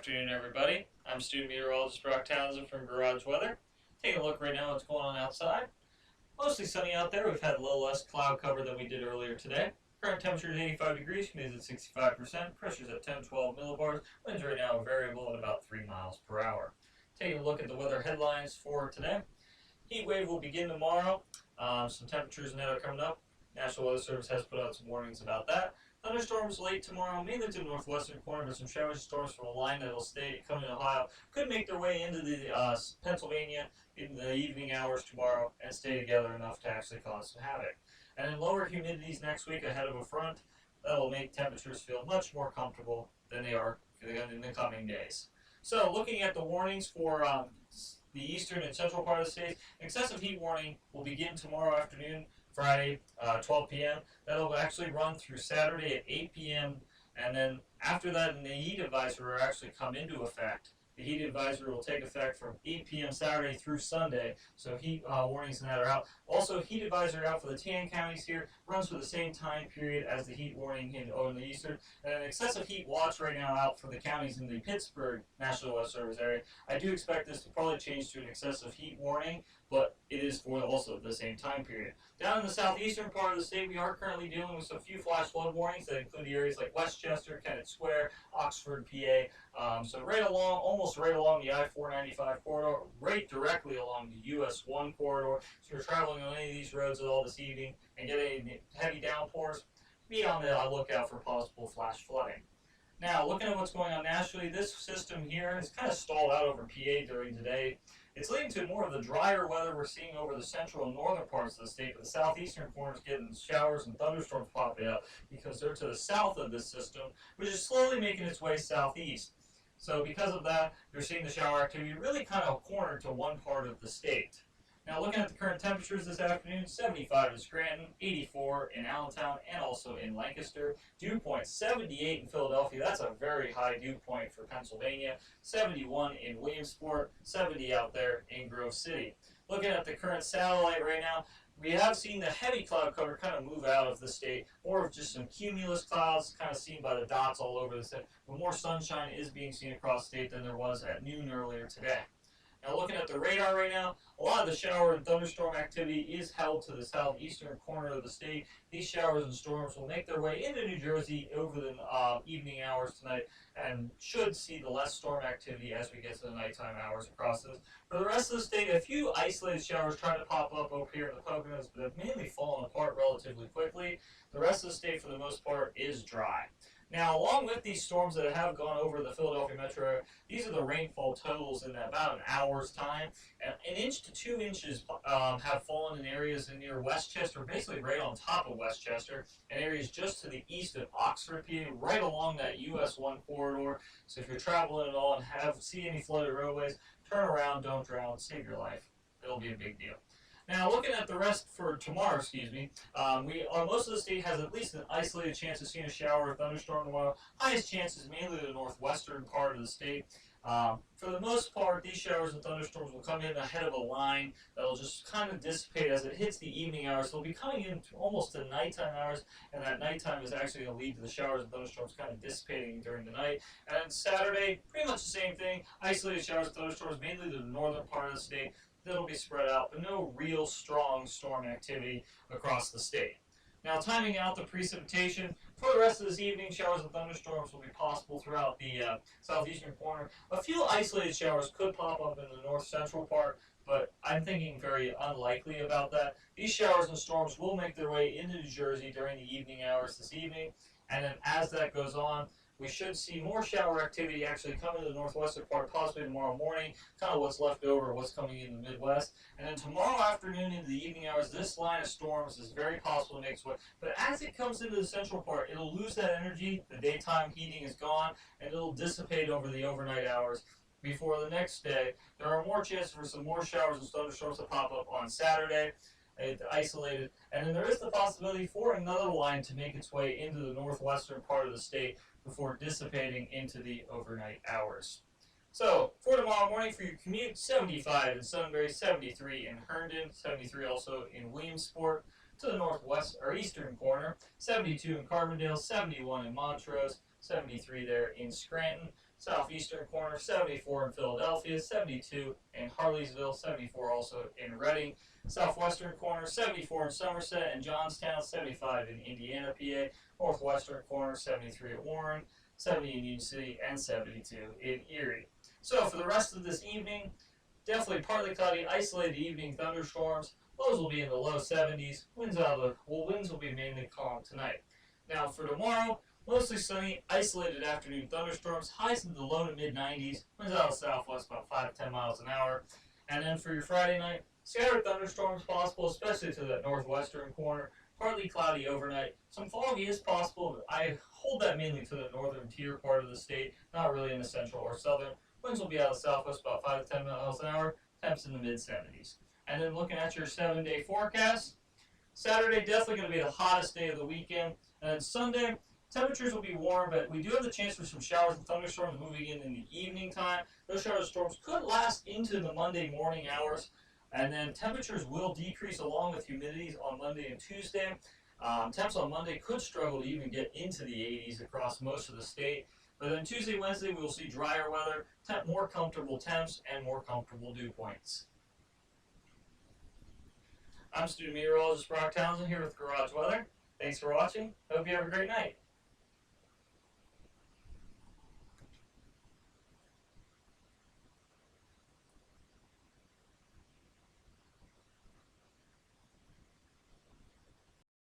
afternoon, everybody. I'm student meteorologist Brock Townsend from Garage Weather. Taking a look right now at what's going on outside. Mostly sunny out there. We've had a little less cloud cover than we did earlier today. Current temperature is 85 degrees, humidity is at 65%, pressure's at 10-12 millibars, winds right now are variable at about 3 miles per hour. Taking a look at the weather headlines for today. Heat wave will begin tomorrow. Some temperatures and that are coming up. National Weather Service has put out some warnings about that. Thunderstorms late tomorrow, mainly to the northwestern corner, but some showers and storms from a line that will stay coming to Ohio could make their way into the Pennsylvania in the evening hours tomorrow and stay together enough to actually cause some havoc. And then lower humidities next week ahead of a front that will make temperatures feel much more comfortable than they are in the coming days. So looking at the warnings for the eastern and central part of the state, excessive heat warning will begin tomorrow afternoon, Friday, 12 p.m. That'll actually run through Saturday at 8 p.m. And then after that, the heat advisory will actually come into effect. The heat advisory will take effect from 8 p.m. Saturday through Sunday, so heat warnings and that are out. Also, heat advisory out for the 10 counties here runs for the same time period as the heat warning in the eastern. And an excessive heat watch right now out for the counties in the Pittsburgh National Weather Service area. I do expect this to probably change to an excessive heat warning, but it is for also the same time period. Down in the southeastern part of the state, we are currently dealing with a few flash flood warnings that include the areas like Westchester, Kennett Square, Oxford, PA. So almost right along the I-495 corridor, right directly along the US 1 corridor. So if you're traveling on any of these roads at all this evening and get any heavy downpours, be on the lookout for possible flash flooding. Now, looking at what's going on nationally, this system here has kind of stalled out over PA during today. It's leading to more of the drier weather we're seeing over the central and northern parts of the state, but the southeastern corner is getting showers and thunderstorms popping up because they're to the south of this system, which is slowly making its way southeast. So because of that, you're seeing the shower activity really kind of cornered to one part of the state. Now looking at the current temperatures this afternoon, 75 in Scranton, 84 in Allentown, and also in Lancaster. Dew point 78 in Philadelphia. That's a very high dew point for Pennsylvania. 71 in Williamsport, 70 out there in Grove City. Looking at the current satellite right now, we have seen the heavy cloud cover kind of move out of the state, more of just some cumulus clouds kind of seen by the dots all over the state, but more sunshine is being seen across the state than there was at noon earlier today. Now looking at the radar right now, a lot of the shower and thunderstorm activity is held to the southeastern corner of the state. These showers and storms will make their way into New Jersey over the evening hours tonight and should see the less storm activity as we get to the nighttime hours across this. For the rest of the state, a few isolated showers try to pop up over here in the Poconos, but have mainly fallen apart relatively quickly. The rest of the state, for the most part, is dry. Now, along with these storms that have gone over the Philadelphia metro area, these are the rainfall totals in about an hour's time. And an inch to 2 inches have fallen in areas near Westchester, basically right on top of Westchester, and areas just to the east of Oxford, PA, right along that US 1 corridor. So if you're traveling at all and see any flooded roadways, turn around, don't drown, save your life. It'll be a big deal. Now, looking at the rest for tomorrow, most of the state has at least an isolated chance of seeing a shower or thunderstorm tomorrow. Highest chance is mainly the northwestern part of the state. For the most part, these showers and thunderstorms will come in ahead of a line that will just kind of dissipate as it hits the evening hours. They'll be coming in almost to nighttime hours, and that nighttime is actually going to lead to the showers and thunderstorms kind of dissipating during the night. And Saturday, pretty much the same thing. Isolated showers and thunderstorms, mainly the northern part of the state. That'll be spread out, but no real strong storm activity across the state. Now, timing out the precipitation for the rest of this evening, showers and thunderstorms will be possible throughout the southeastern corner. A few isolated showers could pop up in the north central part, but I'm thinking very unlikely about that. These showers and storms will make their way into New Jersey during the evening hours this evening, and then as that goes on, we should see more shower activity actually come into the northwestern part, possibly tomorrow morning, kind of what's left over, what's coming in the Midwest. And then tomorrow afternoon into the evening hours, this line of storms is very possible to make its way. But as it comes into the central part, it'll lose that energy, the daytime heating is gone, and it'll dissipate over the overnight hours. Before the next day, there are more chances for some more showers and thunderstorms to pop up on Saturday. It's isolated, and then there is the possibility for another line to make its way into the northwestern part of the state before dissipating into the overnight hours. So, for tomorrow morning for your commute, 75 in Sunbury, 73 in Herndon, 73 also in Williamsport. To the northwest or eastern corner, 72 in Carbondale, 71 in Montrose, 73 there in Scranton. Southeastern corner 74 in Philadelphia, 72 in Harleysville, 74 also in Reading. Southwestern corner 74 in Somerset and Johnstown, 75 in Indiana, PA. Northwestern corner 73 at Warren, 70 in Union City, and 72 in Erie. So for the rest of this evening, definitely partly cloudy, isolated evening thunderstorms. Lows will be in the low 70s. Winds will be mainly calm tonight. Now for tomorrow, mostly sunny, isolated afternoon thunderstorms. Highs in the low to mid 90s. Winds out of the southwest about 5 to 10 miles an hour. And then for your Friday night, scattered thunderstorms possible, especially to that northwestern corner. Partly cloudy overnight. Some fog is possible, but I hold that mainly to the northern tier part of the state, not really in the central or southern. Winds will be out of the southwest about 5 to 10 miles an hour. Temps in the mid 70s. And then looking at your 7-day forecast, Saturday definitely going to be the hottest day of the weekend. And then Sunday, temperatures will be warm, but we do have the chance for some showers and thunderstorms moving in the evening time. Those showers and storms could last into the Monday morning hours. And then temperatures will decrease along with humidities on Monday and Tuesday. Temps on Monday could struggle to even get into the 80s across most of the state. But then Tuesday, Wednesday, we will see drier weather, more comfortable temps, and more comfortable dew points. I'm student meteorologist Brock Townsend here with Garage Weather. Thanks for watching. Hope you have a great night.